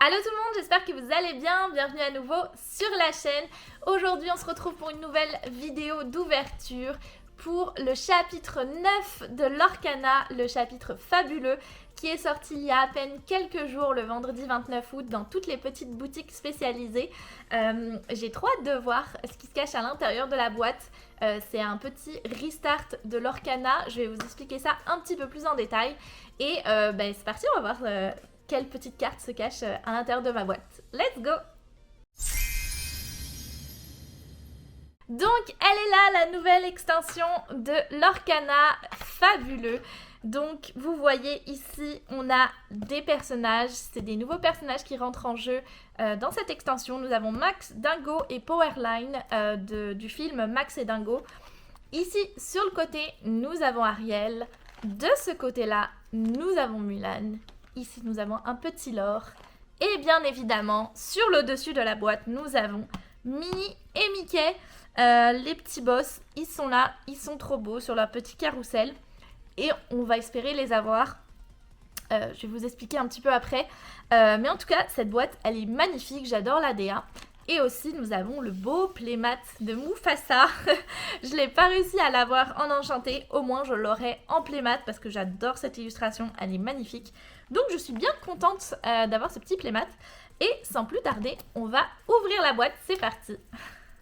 Allô tout le monde, j'espère que vous allez bien, bienvenue à nouveau sur la chaîne. Aujourd'hui on se retrouve pour une nouvelle vidéo d'ouverture pour le chapitre 9 de l'Orcana, le chapitre fabuleux qui est sorti il y a à peine quelques jours, le vendredi 29 août, dans toutes les petites boutiques spécialisées. J'ai trop hâte de voir ce qui se cache à l'intérieur de la boîte. C'est un petit restart de l'Orcana, je vais vous expliquer ça un petit peu plus en détail. Et c'est parti, on va voir quelle petite carte se cache à l'intérieur de ma boîte. Let's go! Donc, elle est là, la nouvelle extension de l'Orcana fabuleux. Donc, vous voyez ici, on a des personnages. C'est des nouveaux personnages qui rentrent en jeu dans cette extension. Nous avons Max, Dingo et Powerline du film Max et Dingo. Ici, sur le côté, nous avons Ariel. De ce côté-là, nous avons Mulan. Ici, nous avons un petit lore. Et bien évidemment, sur le dessus de la boîte, nous avons Minnie et Mickey. Les petits boss, ils sont là, ils sont trop beaux sur leur petit carrousel. Et on va espérer les avoir. Je vais vous expliquer un petit peu après. Mais en tout cas, cette boîte, elle est magnifique. J'adore la DA. Et aussi, nous avons le beau playmat de Mufasa. Je ne l'ai pas réussi à l'avoir en enchanté. Au moins, je l'aurai en playmat parce que j'adore cette illustration. Elle est magnifique. Donc, je suis bien contente d'avoir ce petit playmat. Et sans plus tarder, on va ouvrir la boîte. C'est parti.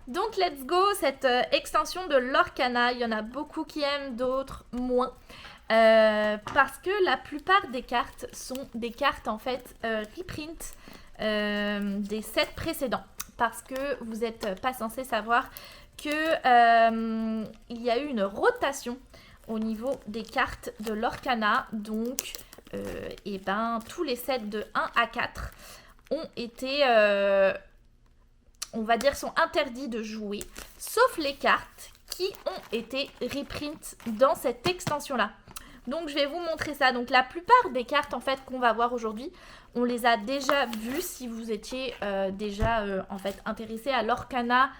Donc, let's go. Cette extension de l'Orcana, il y en a beaucoup qui aiment, d'autres moins. Parce que la plupart des cartes sont des cartes en fait reprint des sets précédents. Parce que vous n'êtes pas censé savoir que il y a eu une rotation au niveau des cartes de l'Orcana. Donc, tous les sets de 1 à 4 ont été, on va dire, sont interdits de jouer. Sauf les cartes qui ont été reprint dans cette extension-là. Donc, je vais vous montrer ça. Donc, la plupart des cartes, en fait, qu'on va voir aujourd'hui, on les a déjà vues si vous étiez déjà, en fait, intéressé à l'Orcana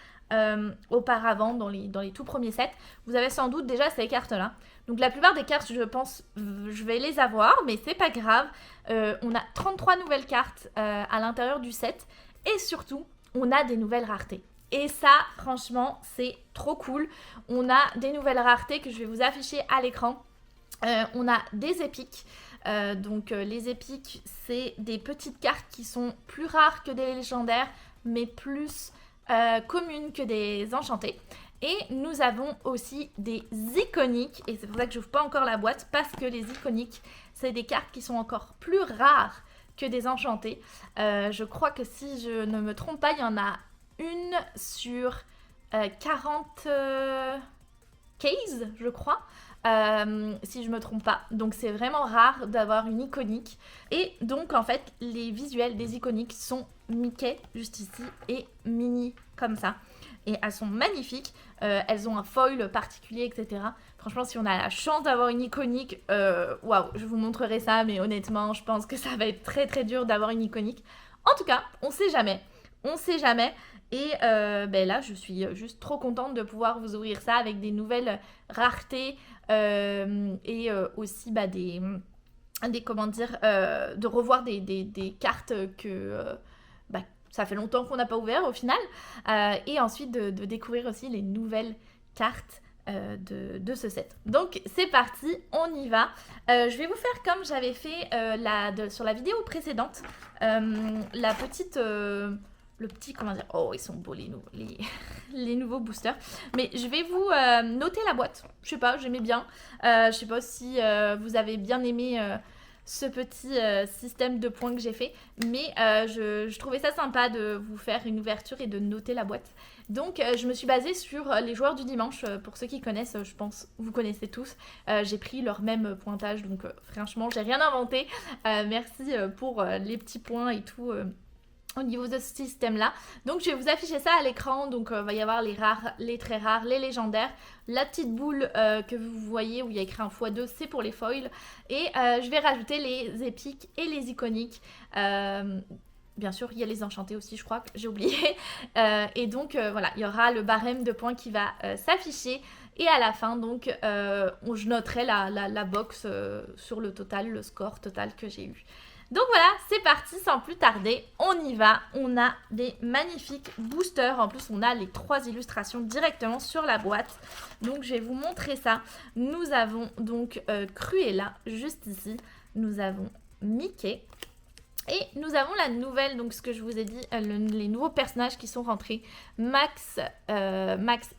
auparavant, dans les tout premiers sets. Vous avez sans doute déjà ces cartes-là. Donc, la plupart des cartes, je pense, je vais les avoir, mais c'est pas grave. On a 33 nouvelles cartes à l'intérieur du set. Et surtout, on a des nouvelles raretés. Et ça, franchement, c'est trop cool. On a des nouvelles raretés que je vais vous afficher à l'écran. On a des épiques. Les épiques, c'est des petites cartes qui sont plus rares que des légendaires, mais plus communes que des enchantées. Et nous avons aussi des iconiques, et c'est pour ça que je n'ouvre pas encore la boîte, parce que les iconiques, c'est des cartes qui sont encore plus rares que des enchantées. Je crois que si je ne me trompe pas, il y en a une sur 40 cases, je crois. Si je me trompe pas. Donc c'est vraiment rare d'avoir une iconique. Et donc en fait les visuels des iconiques sont Mickey juste ici et Minnie comme ça. Et elles sont magnifiques. Elles ont un foil particulier, etc. Franchement, si on a la chance d'avoir une iconique, waouh, je vous montrerai ça. Mais honnêtement, je pense que ça va être très très dur d'avoir une iconique. En tout cas, on sait jamais. On sait jamais. Et là, je suis juste trop contente de pouvoir vous ouvrir ça avec des nouvelles raretés et aussi de revoir des cartes que ça fait longtemps qu'on n'a pas ouvert au final. Et ensuite de découvrir aussi les nouvelles cartes de ce set. Donc c'est parti, on y va. Je vais vous faire comme j'avais fait sur la vidéo précédente, le petit, comment dire, oh ils sont beaux les nouveaux boosters. Mais je vais vous noter la boîte. Je sais pas, j'aimais bien. Je sais pas si vous avez bien aimé ce petit système de points que j'ai fait. Mais je trouvais ça sympa de vous faire une ouverture et de noter la boîte. Donc je me suis basée sur les joueurs du dimanche. Pour ceux qui connaissent, je pense, vous connaissez tous. J'ai pris leur même pointage. Donc franchement, j'ai rien inventé. Merci pour les petits points et tout. Au niveau de ce système-là. Donc, je vais vous afficher ça à l'écran. Donc, il va y avoir les rares, les très rares, les légendaires. La petite boule que vous voyez où il y a écrit un x2, c'est pour les foils. Et je vais rajouter les épiques et les iconiques. Bien sûr, il y a les enchantés aussi, je crois que j'ai oublié. Et donc, voilà, il y aura le barème de points qui va s'afficher. Et à la fin, donc, je noterai la box sur le total, le score total que j'ai eu. Donc voilà, c'est parti, sans plus tarder, on y va. On a des magnifiques boosters. En plus, on a les 3 illustrations directement sur la boîte. Donc je vais vous montrer ça. Nous avons donc Cruella, juste ici. Nous avons Mickey. Et nous avons la nouvelle, donc ce que je vous ai dit, les nouveaux personnages qui sont rentrés. Max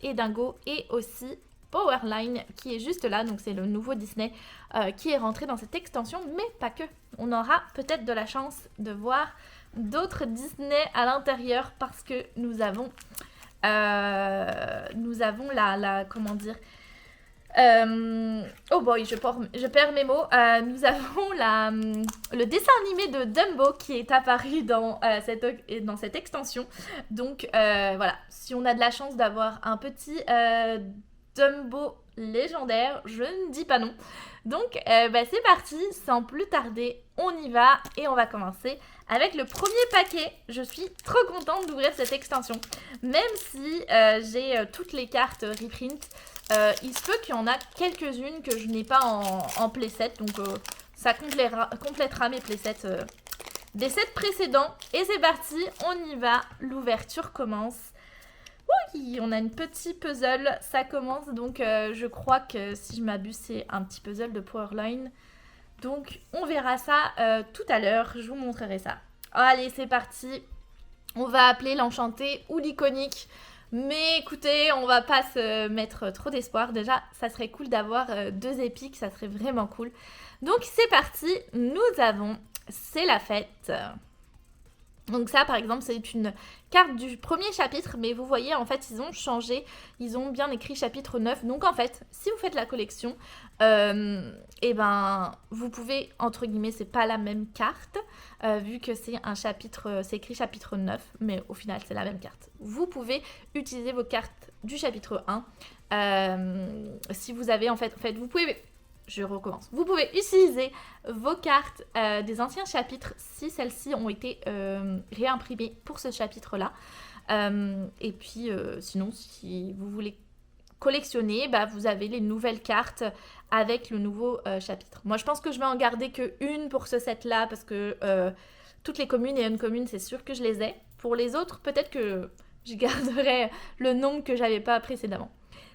et Dingo, et aussi Powerline qui est juste là. Donc c'est le nouveau Disney qui est rentré dans cette extension, mais pas que. On aura peut-être de la chance de voir d'autres Disney à l'intérieur parce que nous avons comment dire, oh boy, je perds mes mots. Nous avons le dessin animé de Dumbo qui est apparu dans cette extension. Donc voilà, si on a de la chance d'avoir un petit Dumbo légendaire, je ne dis pas non. Donc c'est parti, sans plus tarder, on y va et on va commencer avec le premier paquet. Je suis trop contente d'ouvrir cette extension. Même si j'ai toutes les cartes reprint, il se peut qu'il y en a quelques-unes que je n'ai pas en playset. Donc ça complétera mes playsets des sets précédents. Et c'est parti, on y va, l'ouverture commence. Oui, on a une petite puzzle, ça commence. Donc je crois que si je m'abuse, c'est un petit puzzle de Powerline. Donc on verra ça tout à l'heure, je vous montrerai ça. Allez, c'est parti. On va appeler l'enchanté ou l'iconique. Mais écoutez, on va pas se mettre trop d'espoir. Déjà, ça serait cool d'avoir 2 épiques, ça serait vraiment cool. Donc c'est parti, nous avons C'est la fête. Donc ça, par exemple, c'est une carte du premier chapitre, mais vous voyez, en fait, ils ont changé, ils ont bien écrit chapitre 9. Donc en fait, si vous faites la collection, vous pouvez, entre guillemets, c'est pas la même carte, vu que c'est un chapitre, c'est écrit chapitre 9, mais au final, c'est la même carte. Vous pouvez utiliser vos cartes du chapitre 1, si vous avez, en fait, vous pouvez... Je recommence. Vous pouvez utiliser vos cartes des anciens chapitres si celles-ci ont été réimprimées pour ce chapitre-là. Et puis, sinon, si vous voulez collectionner, vous avez les nouvelles cartes avec le nouveau chapitre. Moi, je pense que je vais en garder qu'une pour ce set-là parce que toutes les communes et uncommunes, c'est sûr que je les ai. Pour les autres, peut-être que je garderai le nombre que j'avais pas précédemment.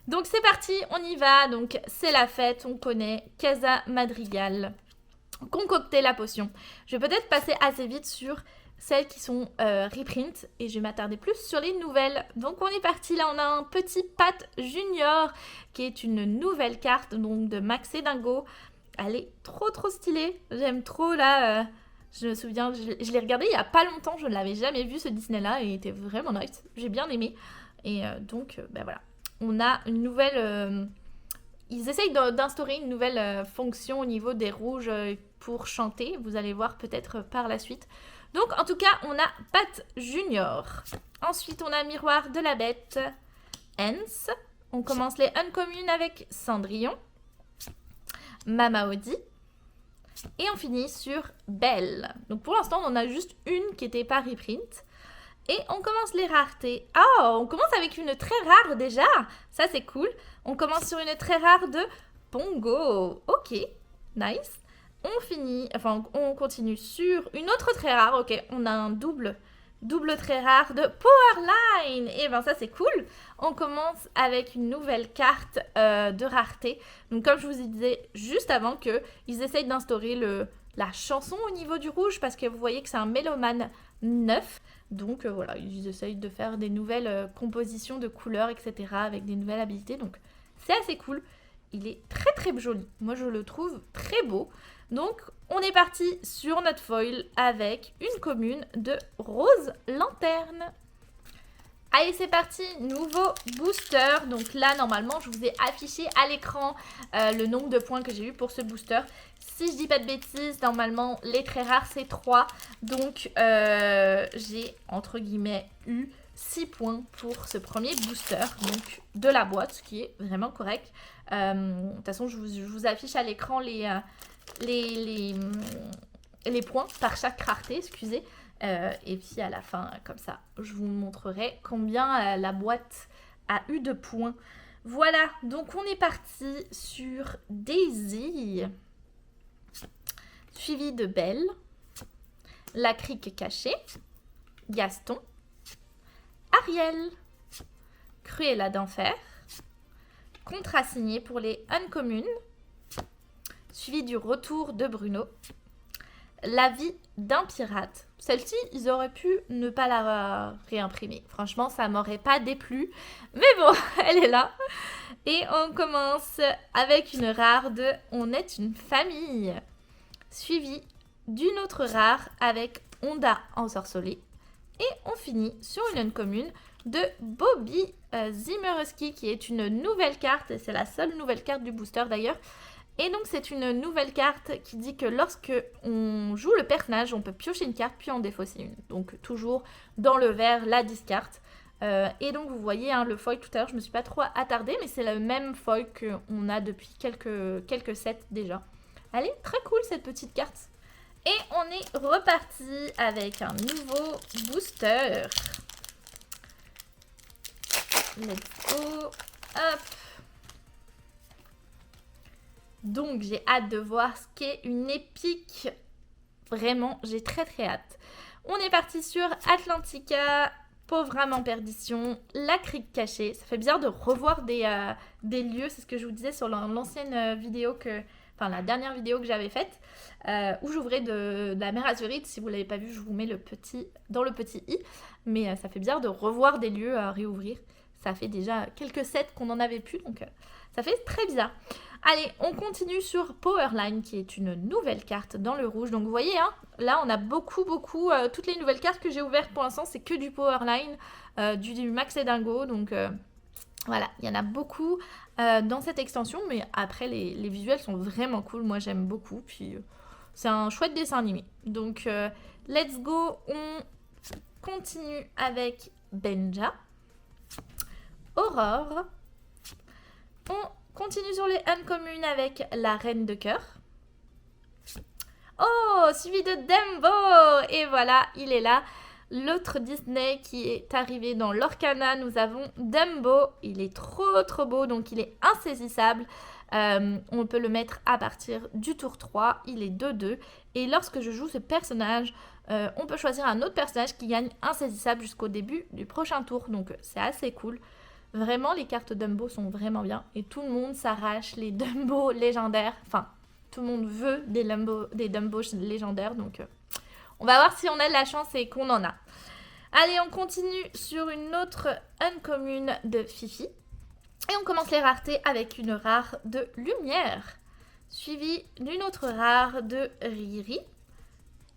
Donc c'est parti, on y va. Donc c'est la fête, on connaît Casa Madrigal, concocter la potion. Je vais peut-être passer assez vite sur celles qui sont reprint et je vais m'attarder plus sur les nouvelles. Donc on est parti, là on a un petit Pat Junior qui est une nouvelle carte donc de Max et Dingo. Elle est trop stylée, j'aime trop là. Je me souviens, je l'ai regardé il y a pas longtemps, je ne l'avais jamais vu ce Disney là et il était vraiment nice, j'ai bien aimé. Et donc voilà. On a une nouvelle... ils essayent d'instaurer une nouvelle fonction au niveau des rouges pour chanter. Vous allez voir peut-être par la suite. Donc, en tout cas, on a Pat Junior. Ensuite, on a Miroir de la Bête. Hens. On commence les uncommunes avec Cendrillon. Mama Audi. Et on finit sur Belle. Donc, pour l'instant, on en a juste une qui n'était pas reprint. Et on commence les raretés. Oh, on commence avec une très rare déjà. Ça, c'est cool. On commence sur une très rare de Pongo. Ok, nice. On continue sur une autre très rare. Ok, on a un double très rare de Powerline. Et ben ça, c'est cool. On commence avec une nouvelle carte de rareté. Donc, comme je vous disais juste avant qu'ils essayent d'instaurer la chanson au niveau du rouge parce que vous voyez que c'est un mélomane 9. Donc voilà, ils essayent de faire des nouvelles compositions de couleurs, etc. avec des nouvelles habilités. Donc c'est assez cool. Il est très joli. Moi je le trouve très beau. Donc on est parti sur notre foil avec une commune de Rose Lanterne. Allez, c'est parti, nouveau booster. Donc là, normalement, je vous ai affiché à l'écran le nombre de points que j'ai eu pour ce booster. Si je dis pas de bêtises, normalement, les très rares, c'est 3. Donc, j'ai, entre guillemets, eu 6 points pour ce premier booster, donc de la boîte, ce qui est vraiment correct. De toute façon, je vous affiche à l'écran les points par chaque rareté, excusez. Et puis à la fin, comme ça, je vous montrerai combien la boîte a eu de points. Voilà, donc on est parti sur Daisy, suivi de Belle, La Crique Cachée, Gaston, Ariel, Cruella d'Enfer, contrat signé pour les Uncommunes, suivi du retour de Bruno, La vie d'un pirate. Celle-ci, ils auraient pu ne pas la réimprimer. Franchement, ça m'aurait pas déplu. Mais bon, elle est là. Et on commence avec une rare de On est une famille, suivi d'une autre rare avec Honda ensorcelée. Et on finit sur une Uncommune de Bobby Zimmerowski, qui est une nouvelle carte. C'est la seule nouvelle carte du booster d'ailleurs. Et donc c'est une nouvelle carte qui dit que lorsque on joue le personnage, on peut piocher une carte puis en défausser une. Donc toujours dans le vert, la discard. Et donc vous voyez le foil tout à l'heure, je ne me suis pas trop attardée, mais c'est le même foil qu'on a depuis quelques sets déjà. Elle est très cool cette petite carte. Et on est reparti avec un nouveau booster. Let's go. Hop. Donc j'ai hâte de voir ce qu'est une épique. Vraiment, j'ai très hâte. On est parti sur Atlantica, Pauvre âme en perdition, La Crique Cachée. Ça fait bizarre de revoir des lieux, c'est ce que je vous disais sur l'ancienne vidéo la dernière vidéo que j'avais faite, où j'ouvrais de la mer Azurite. Si vous ne l'avez pas vu, je vous mets dans le petit i. Mais ça fait bizarre de revoir des lieux à réouvrir. Ça fait déjà quelques sets qu'on n'en avait plus, donc ça fait très bizarre. Allez, on continue sur Powerline, qui est une nouvelle carte dans le rouge. Donc vous voyez, là on a beaucoup, toutes les nouvelles cartes que j'ai ouvertes pour l'instant, c'est que du Powerline, du Max et Dingo. Donc voilà, il y en a beaucoup dans cette extension, mais après les visuels sont vraiment cool, moi j'aime beaucoup. Puis c'est un chouette dessin animé. Donc let's go, on continue avec Benja, Aurore, on continue sur les Uncommunes avec la Reine de Cœur. Oh, suivi de Dumbo. Et voilà, il est là. L'autre Disney qui est arrivé dans l'Orcana, nous avons Dumbo. Il est trop beau, donc il est insaisissable. On peut le mettre à partir du tour 3. Il est 2-2. Et lorsque je joue ce personnage, on peut choisir un autre personnage qui gagne insaisissable jusqu'au début du prochain tour. Donc c'est assez cool. Vraiment, les cartes Dumbo sont vraiment bien. Et tout le monde s'arrache les Dumbo légendaires. Enfin, tout le monde veut des Dumbo légendaires. Donc, on va voir si on a de la chance et qu'on en a. Allez, on continue sur une autre Uncommune de Fifi. Et on commence les raretés avec une rare de Lumière, suivie d'une autre rare de Riri.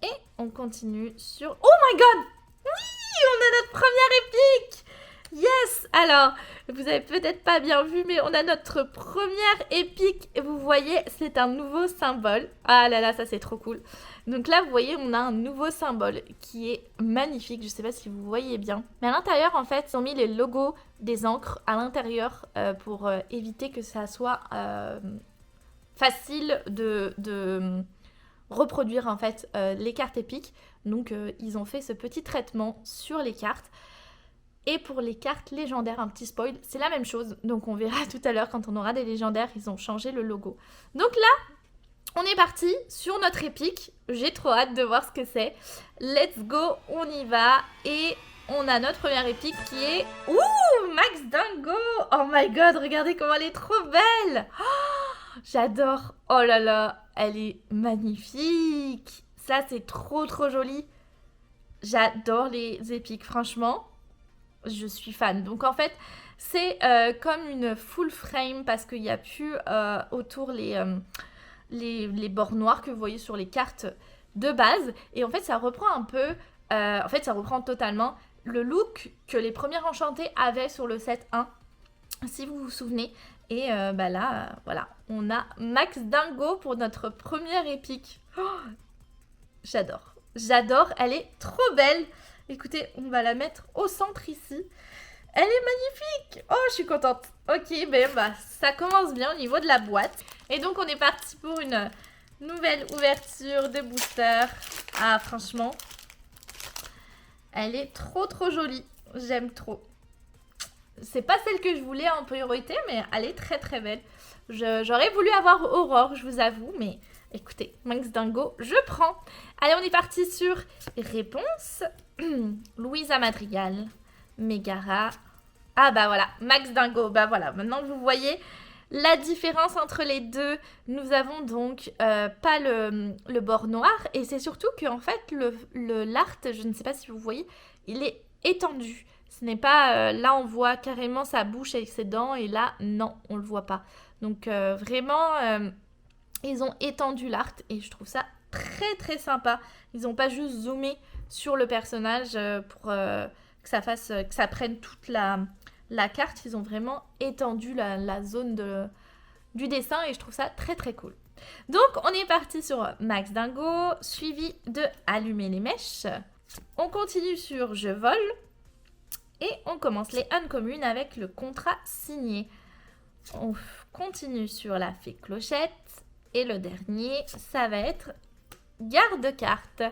Et on continue sur... Oh my god! Oui! On a notre première épique! Yes! Alors, vous avez peut-être pas bien vu, mais on a notre première épique. Vous voyez, c'est un nouveau symbole. Ah là là, ça c'est trop cool. Donc là, vous voyez, on a un nouveau symbole qui est magnifique. Je sais pas si vous voyez bien. Mais à l'intérieur, en fait, ils ont mis les logos des encres à l'intérieur pour éviter que ça soit facile de reproduire en fait les cartes épiques. Donc, ils ont fait ce petit traitement sur les cartes. Et pour les cartes légendaires, un petit spoil, c'est la même chose. Donc on verra tout à l'heure quand on aura des légendaires, ils ont changé le logo. Donc là, on est parti sur notre épique. J'ai trop hâte de voir ce que c'est. Let's go, on y va. Et on a notre première épique qui est... Ouh, Max Dingo! Oh my god, regardez comment elle est trop belle! Oh, j'adore! Oh là là, elle est magnifique! Ça, c'est trop joli. J'adore les épiques, franchement. Je suis fan. Donc en fait, c'est comme une full frame parce qu'il n'y a plus autour les bords noirs que vous voyez sur les cartes de base. Et en fait, ça reprend un peu, ça reprend totalement le look que les premiers enchantés avaient sur le set 1, si vous vous souvenez. Et là, voilà, on a Max Dingo pour notre première épique. Oh, j'adore. J'adore, elle est trop belle. Écoutez, on va la mettre au centre ici. Elle est magnifique. Oh, je suis contente. Ok, ça commence bien au niveau de la boîte. Et donc, on est parti pour une nouvelle ouverture de booster. Ah, franchement, elle est trop jolie. J'aime trop. C'est pas celle que je voulais en priorité, mais elle est très belle. J'aurais voulu avoir Aurore, je vous avoue, mais Écoutez, Max Dingo, je prends. Allez, on est parti sur réponse. Louisa Madrigal, Megara. Ah bah voilà, Max Dingo. Bah voilà, maintenant que vous voyez la différence entre les deux, nous avons donc pas le bord noir. Et c'est surtout qu'en fait, l'art, je ne sais pas si vous voyez, il est étendu. Ce n'est pas, là on voit carrément sa bouche avec ses dents et là, non, on le voit pas. Donc vraiment, ils ont étendu l'art et je trouve ça très très sympa. Ils n'ont pas juste zoomé sur le personnage pour que ça prenne toute la carte. Ils ont vraiment étendu la zone du dessin et je trouve ça très très cool. Donc on est parti sur Max Dingo, suivi de Allumer les mèches. On continue sur Je vole et on commence les uncommunes avec le contrat signé. On continue sur la fée Clochette. Et le dernier, ça va être garde-carte.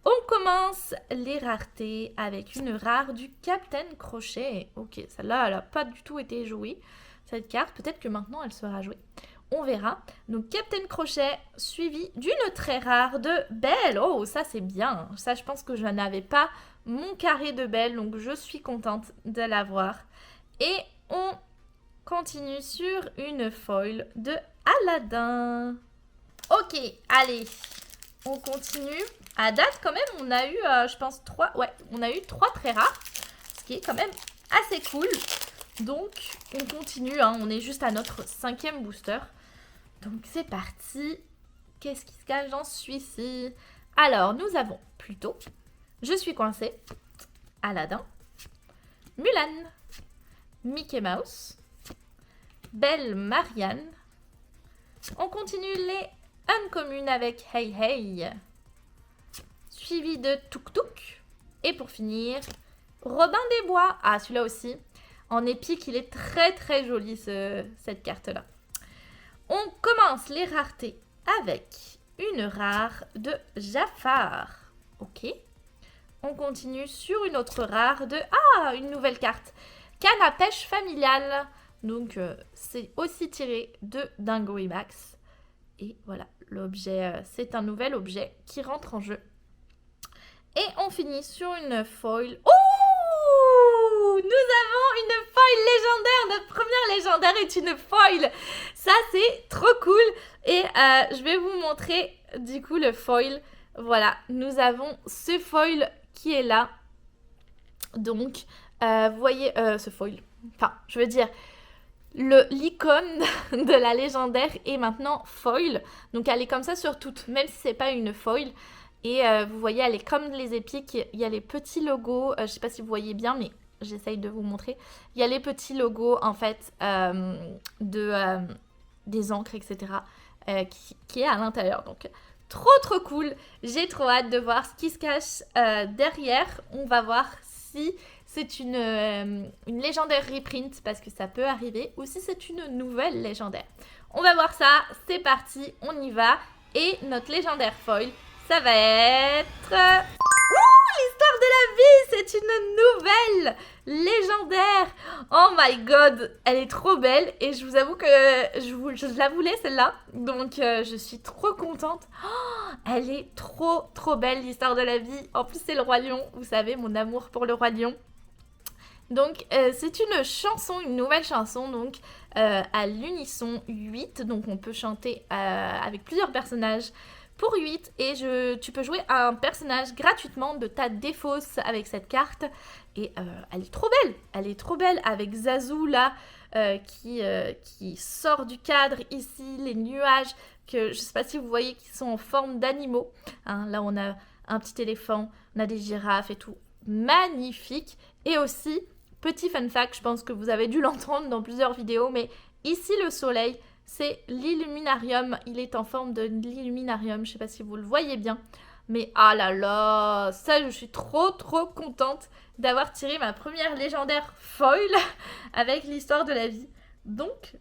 On commence les raretés avec une rare du Captain Crochet. Ok, celle-là, elle n'a pas du tout été jouée, cette carte. Peut-être que maintenant, elle sera jouée. On verra. Donc, Captain Crochet, suivi d'une très rare de Belle. Oh, ça, c'est bien. Ça, je pense que je n'avais pas mon carré de Belle, donc je suis contente de l'avoir. Et on continue sur une foil de Aladdin. Ok, allez, on continue. À date, quand même, on a eu, je pense, 3. Ouais, on a eu 3 très rares, ce qui est quand même assez cool. Donc, on continue, hein, on est juste à notre 5e booster. Donc, c'est parti. Qu'est-ce qui se cache dans celui-ci? Alors, nous avons Pluto, Je suis coincée, Aladdin, Mulan, Mickey Mouse, Belle Marianne. On continue les uncommunes avec Hey Hey, suivi de Tuk Tuk. Et pour finir, Robin des Bois. Ah, celui-là aussi. En épique, il est très très joli cette carte-là. On commence les raretés avec une rare de Jafar. Ok. On continue sur une autre rare de... Ah, une nouvelle carte. Canne à pêche familiale. Donc, c'est aussi tiré de Dingo et Max. Et voilà, l'objet, c'est un nouvel objet qui rentre en jeu. Et on finit sur une foil. Oh! Nous avons une foil légendaire. Notre première légendaire est une foil. Ça, c'est trop cool. Et je vais vous montrer, du coup, le foil. Voilà, nous avons ce foil qui est là. Donc, vous voyez ce foil. Enfin, je veux dire... L'icône de la légendaire est maintenant foil. Donc elle est comme ça sur toutes, même si c'est pas une foil. Et vous voyez, elle est comme les épiques. Il y a les petits logos. Je sais pas si vous voyez bien, mais j'essaye de vous montrer. Il y a les petits logos en fait des encres, etc. Qui est à l'intérieur. Donc trop cool. J'ai trop hâte de voir ce qui se cache derrière. On va voir si c'est une légendaire reprint parce que ça peut arriver, ou si c'est une nouvelle légendaire. On va voir ça, c'est parti, on y va. Et notre légendaire foil, ça va être... Ouh, l'histoire de la vie, c'est une nouvelle légendaire. Oh my god, elle est trop belle et je vous avoue que je la voulais celle-là. Donc je suis trop contente. Oh, elle est trop belle, l'histoire de la vie. En plus c'est le Roi Lion, vous savez, mon amour pour le Roi Lion. Donc c'est une chanson, une nouvelle chanson, donc à l'unisson 8, donc on peut chanter avec plusieurs personnages pour 8 et tu peux jouer un personnage gratuitement de ta défausse avec cette carte et elle est trop belle avec Zazu là qui sort du cadre ici, les nuages que je sais pas si vous voyez qui sont en forme d'animaux, hein, là on a un petit éléphant, on a des girafes et tout, magnifique. Et aussi petit fun fact, je pense que vous avez dû l'entendre dans plusieurs vidéos, mais ici le soleil, c'est l'illuminarium. Il est en forme de l'illuminarium, je ne sais pas si vous le voyez bien. Mais ah là là, ça je suis trop contente d'avoir tiré ma première légendaire foil avec l'histoire de la vie. Donc,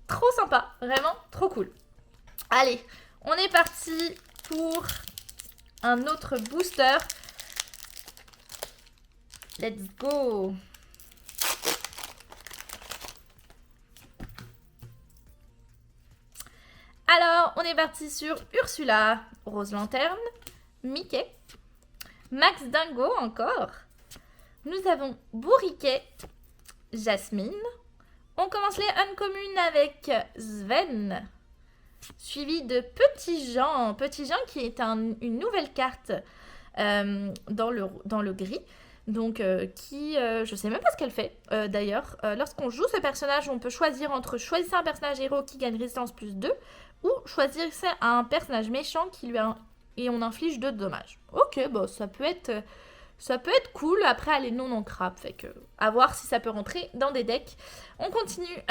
trop sympa, vraiment trop cool. Allez, on est parti pour un autre booster. Let's go! Alors, Alors, on est parti sur Ursula, Rose Lanterne, Mickey, Max Dingo encore. Nous avons Bourriquet, Jasmine. On commence les uncommunes avec Sven, suivi de Petit Jean. Petit Jean qui est une nouvelle carte dans le gris. Donc, je sais même pas ce qu'elle fait d'ailleurs. Lorsqu'on joue ce personnage, on peut choisir entre choisir un personnage héros qui gagne résistance plus 2 ou choisir un personnage méchant et on inflige 2 de dommages. Ok, bon, ça peut être cool. Après, elle est non ancrable, fait que à voir si ça peut rentrer dans des decks. On continue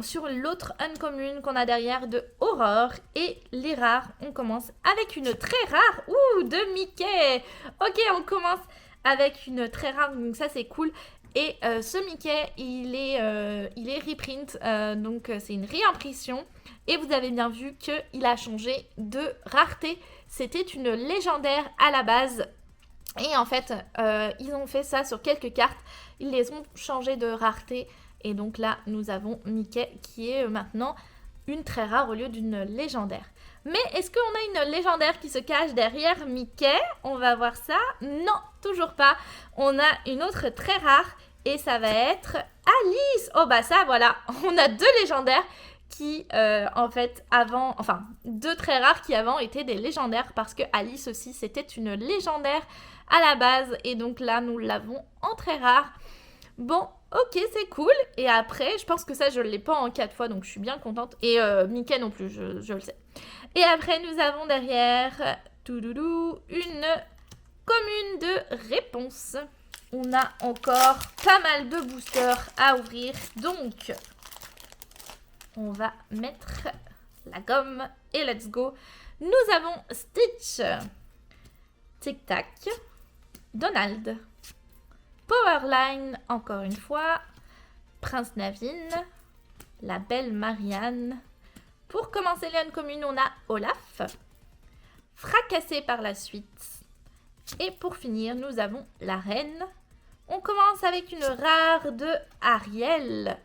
sur l'autre uncommune qu'on a derrière de Aurore et les rares. On commence avec une très rare de Mickey. Ok, on commence avec une très rare, donc ça c'est cool. Et ce Mickey, il est reprint, donc c'est une réimpression. Et vous avez bien vu qu'il a changé de rareté. C'était une légendaire à la base. Et en fait, ils ont fait ça sur quelques cartes. Ils les ont changées de rareté. Et donc là, nous avons Mickey qui est maintenant une très rare au lieu d'une légendaire. Mais est-ce qu'on a une légendaire qui se cache derrière Mickey? On va voir ça. Non, toujours pas. On a une autre très rare et ça va être Alice. Oh bah ça, voilà. On a 2 légendaires qui, en fait, deux très rares qui avant étaient des légendaires parce que Alice aussi, c'était une légendaire à la base. Et donc là, nous l'avons en très rare. Bon, ok, c'est cool. Et après, je pense que ça, je ne l'ai pas en 4 fois, donc je suis bien contente. Et Mickey non plus, je le sais. Et après, nous avons derrière une commune de réponse. On a encore pas mal de boosters à ouvrir. Donc, on va mettre la gomme et let's go. Nous avons Stitch, Tic Tac, Donald, Powerline, encore une fois, Prince Naveen, la belle Marianne. Pour commencer les uncommunes, on a Olaf, Fracassé par la suite. Et pour finir, nous avons la reine. On commence avec une rare de Ariel.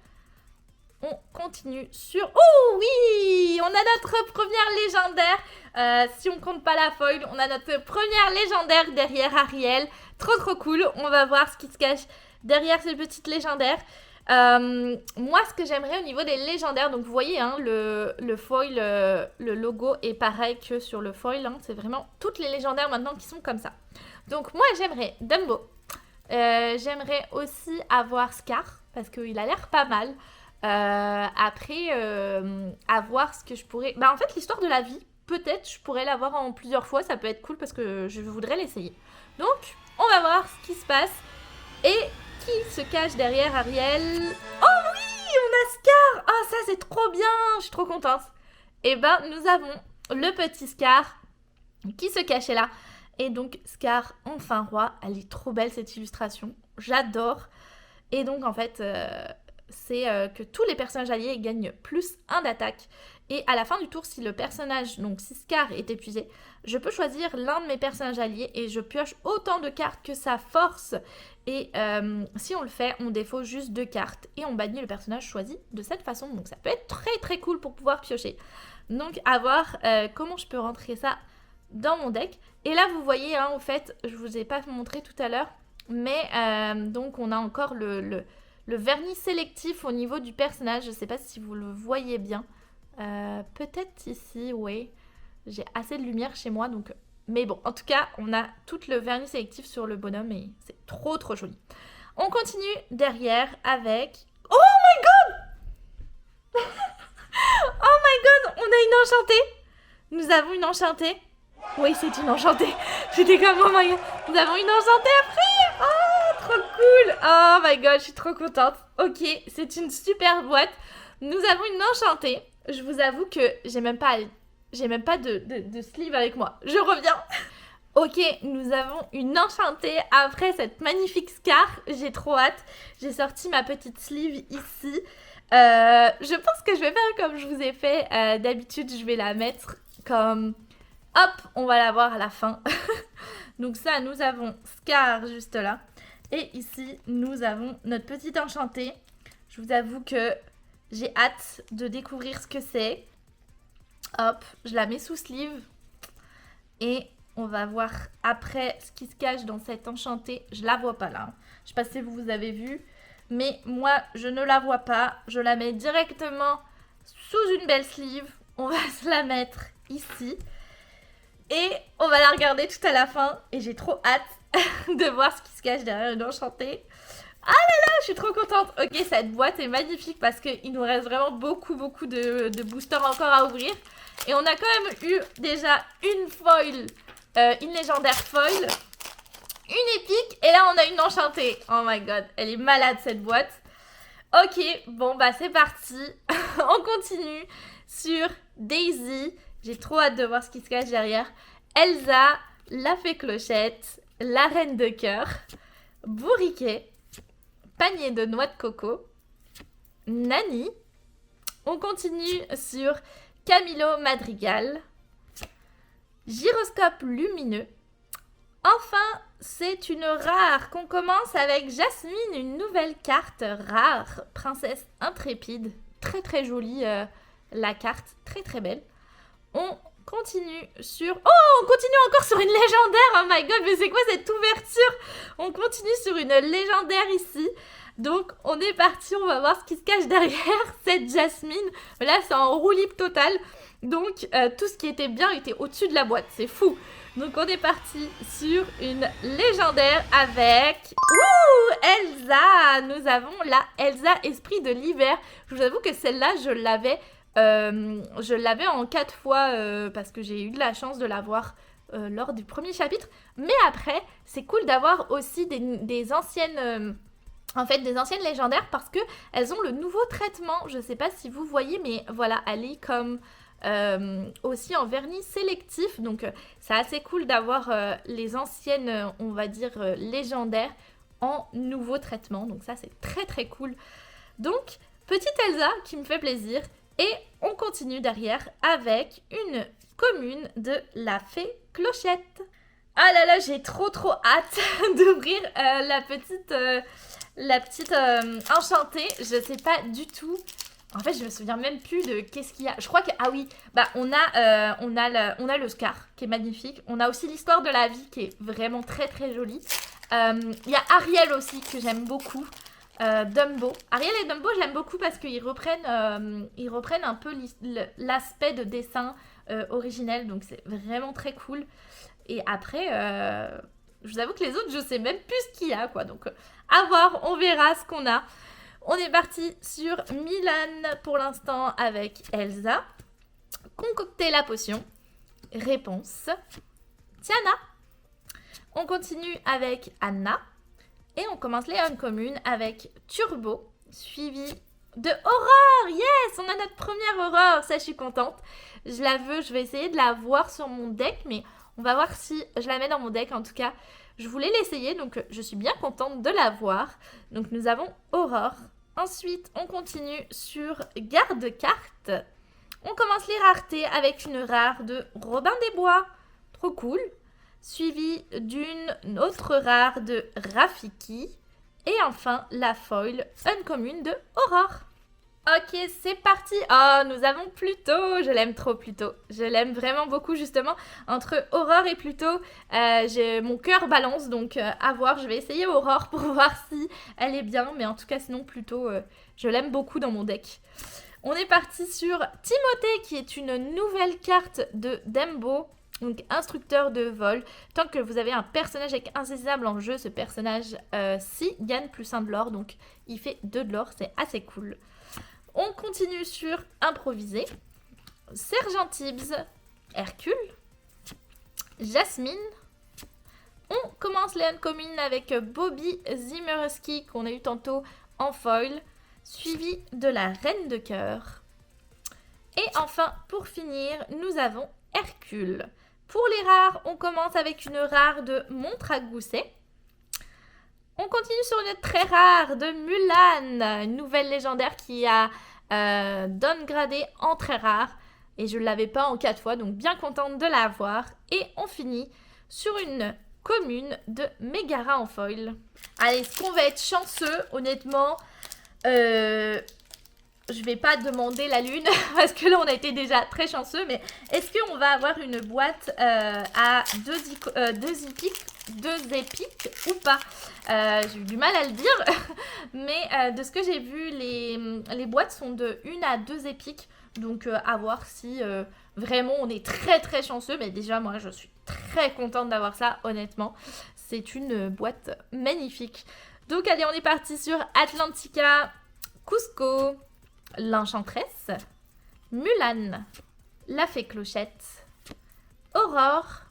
On continue sur... Oh oui! On a notre première légendaire. Si on compte pas la foil, on a notre première légendaire derrière Ariel. Trop cool. On va voir ce qui se cache derrière ces petites légendaires. Moi, ce que j'aimerais au niveau des légendaires, donc vous voyez, hein, le foil, le logo est pareil que sur le foil. Hein, c'est vraiment toutes les légendaires maintenant qui sont comme ça. Donc moi, j'aimerais Dumbo. J'aimerais aussi avoir Scar parce qu'il a l'air pas mal. Après, à voir ce que je pourrais... en fait, l'histoire de la vie, peut-être je pourrais l'avoir en plusieurs fois. Ça peut être cool parce que je voudrais l'essayer. Donc, on va voir ce qui se passe. Et qui se cache derrière Ariel? Oh oui, on a Scar. Ah, ça, c'est trop bien. Je suis trop contente. Et nous avons le petit Scar qui se cachait là. Et donc, Scar, enfin roi. Elle est trop belle, cette illustration. J'adore. Et donc, en fait... c'est que tous les personnages alliés gagnent plus 1 d'attaque. Et à la fin du tour, si le personnage, donc si Scar est épuisé, je peux choisir l'un de mes personnages alliés et je pioche autant de cartes que sa force. Et si on le fait, on défausse juste 2 cartes et on bannit le personnage choisi de cette façon. Donc ça peut être très cool pour pouvoir piocher. Donc à voir comment je peux rentrer ça dans mon deck. Et là, vous voyez, hein, au fait, je vous ai pas montré tout à l'heure, mais donc on a encore le vernis sélectif au niveau du personnage. Je ne sais pas si vous le voyez bien. Peut-être ici, oui. J'ai assez de lumière chez moi, donc... Mais bon, en tout cas, on a tout le vernis sélectif sur le bonhomme et c'est trop joli. On continue derrière avec... Oh my god! Oh my god! On a une enchantée! Nous avons une enchantée. Oui, c'est une enchantée. J'étais comme, oh my god. Nous avons une enchantée après. Oh, trop cool. Oh my god, je suis trop contente. Ok, c'est une super boîte. Nous avons une enchantée. Je vous avoue que j'ai même pas de sleeve avec moi. Je reviens. Ok, nous avons une enchantée après cette magnifique Scar. J'ai trop hâte. J'ai sorti ma petite sleeve ici. Je pense que je vais faire comme je vous ai fait. D'habitude, je vais la mettre comme... Hop, on va la voir à la fin. Donc ça, nous avons Scar juste là. Et ici, nous avons notre petite enchantée. Je vous avoue que j'ai hâte de découvrir ce que c'est. Hop, je la mets sous sleeve. Et on va voir après ce qui se cache dans cette enchantée. Je la vois pas là. Je sais pas si vous avez vu. Mais moi, je ne la vois pas. Je la mets directement sous une belle sleeve. On va se la mettre ici. Et on va la regarder tout à la fin. Et j'ai trop hâte de voir ce qui se cache derrière une enchantée. Ah là là, je suis trop contente. Ok, cette boîte est magnifique parce qu'il nous reste vraiment beaucoup de boosters encore à ouvrir. Et on a quand même eu déjà une foil, une légendaire foil, une épique et là on a une enchantée. Oh my god, elle est malade cette boîte. Ok, bon bah c'est parti. On continue sur Daisy. J'ai trop hâte de voir ce qui se cache derrière. Elsa, la fée clochette, la reine de cœur, Bourriquet, panier de noix de coco, Nani. On continue sur Camilo Madrigal, gyroscope lumineux. Enfin, c'est une rare qu'on commence avec Jasmine, une nouvelle carte rare, princesse intrépide. Très très jolie la carte, très très belle. On continue sur... Oh, on continue encore sur une légendaire. Oh my god, mais c'est quoi cette ouverture? On continue sur une légendaire ici. Donc, on est parti, on va voir ce qui se cache derrière cette Jasmine. Là, c'est en roue libre total. Donc, tout ce qui était bien était au-dessus de la boîte. C'est fou. Donc, on est parti sur une légendaire avec... Ouh, Elsa. Nous avons la Elsa Esprit de l'hiver. Je vous avoue que celle-là, je l'avais en 4 fois parce que j'ai eu de la chance de l'avoir lors du premier chapitre. Mais après, c'est cool d'avoir aussi des anciennes... En fait, des anciennes légendaires parce que elles ont le nouveau traitement. Je sais pas si vous voyez, mais voilà, elle est comme aussi en vernis sélectif. Donc, c'est assez cool d'avoir les anciennes, on va dire, légendaires en nouveau traitement. Donc, ça, c'est très, très cool. Donc, petite Elsa qui me fait plaisir. Et on continue derrière avec une commune de la fée Clochette. Ah là là, j'ai trop hâte d'ouvrir la petite enchantée. Je sais pas du tout. En fait, je me souviens même plus de qu'est-ce qu'il y a. Je crois que... Ah oui, bah on a le Scar qui est magnifique. On a aussi l'histoire de la vie qui est vraiment très très jolie. Il y a Ariel aussi que j'aime beaucoup. Dumbo. Ariel et Dumbo, j'aime beaucoup parce qu'ils reprennent un peu l'aspect de dessin originel. Donc c'est vraiment très cool. Et après, je vous avoue que les autres, je sais même plus ce qu'il y a, quoi. Donc, à voir, on verra ce qu'on a. On est parti sur Milan pour l'instant avec Elsa. Concocter la potion. Réponse. Tiana. On continue avec Anna. Et on commence les uncommunes avec Turbo, suivi de Aurore. Yes, on a notre première Aurore. Ça, je suis contente. Je la veux, je vais essayer de la voir sur mon deck, mais... On va voir si je la mets dans mon deck. En tout cas, je voulais l'essayer. Donc, je suis bien contente de la voir. Donc, nous avons Aurore. Ensuite, on continue sur Garde-Carte. On commence les raretés avec une rare de Robin des Bois. Trop cool. Suivi d'une autre rare de Rafiki. Et enfin, la foil uncommune de Aurore. Ok, c'est parti. Oh, nous avons Pluto. Je l'aime trop, Pluto. Je l'aime vraiment beaucoup, justement. Entre Aurore et Pluto, mon cœur balance. Donc, à voir. Je vais essayer Aurore pour voir si elle est bien. Mais en tout cas, sinon, Pluto, je l'aime beaucoup dans mon deck. On est parti sur Timothée, qui est une nouvelle carte de Dembo. Donc, instructeur de vol. Tant que vous avez un personnage avec insaisissable en jeu, ce personnage-ci gagne +1 de l'or. Donc, il fait 2 de l'or. C'est assez cool. On continue sur Improvisé. Sergent Tibbs, Hercule, Jasmine. On commence les uncommunes avec Bobby Zimmerski qu'on a eu tantôt en foil, suivi de la Reine de Cœur. Et enfin, pour finir, nous avons Hercule. Pour les rares, on commence avec une rare de Montre à Gousset. On continue sur une très rare de Mulan, une nouvelle légendaire qui a downgradé en très rare. Et je ne l'avais pas en 4 fois, donc bien contente de l'avoir. Et on finit sur une commune de Megara en foil. Allez, est-ce qu'on va être chanceux, honnêtement je vais pas demander la lune parce que là on a été déjà très chanceux, mais est-ce qu'on va avoir une boîte à deux épiques ou pas? J'ai eu du mal à le dire, mais de ce que j'ai vu, les boîtes sont de 1 à 2 épiques, donc à voir si vraiment on est très très chanceux, mais déjà moi je suis très contente d'avoir ça, honnêtement. C'est une boîte magnifique. Donc allez, on est parti sur Atlantica, Cusco, l'Enchantresse, Mulan, la Fée Clochette, Aurore.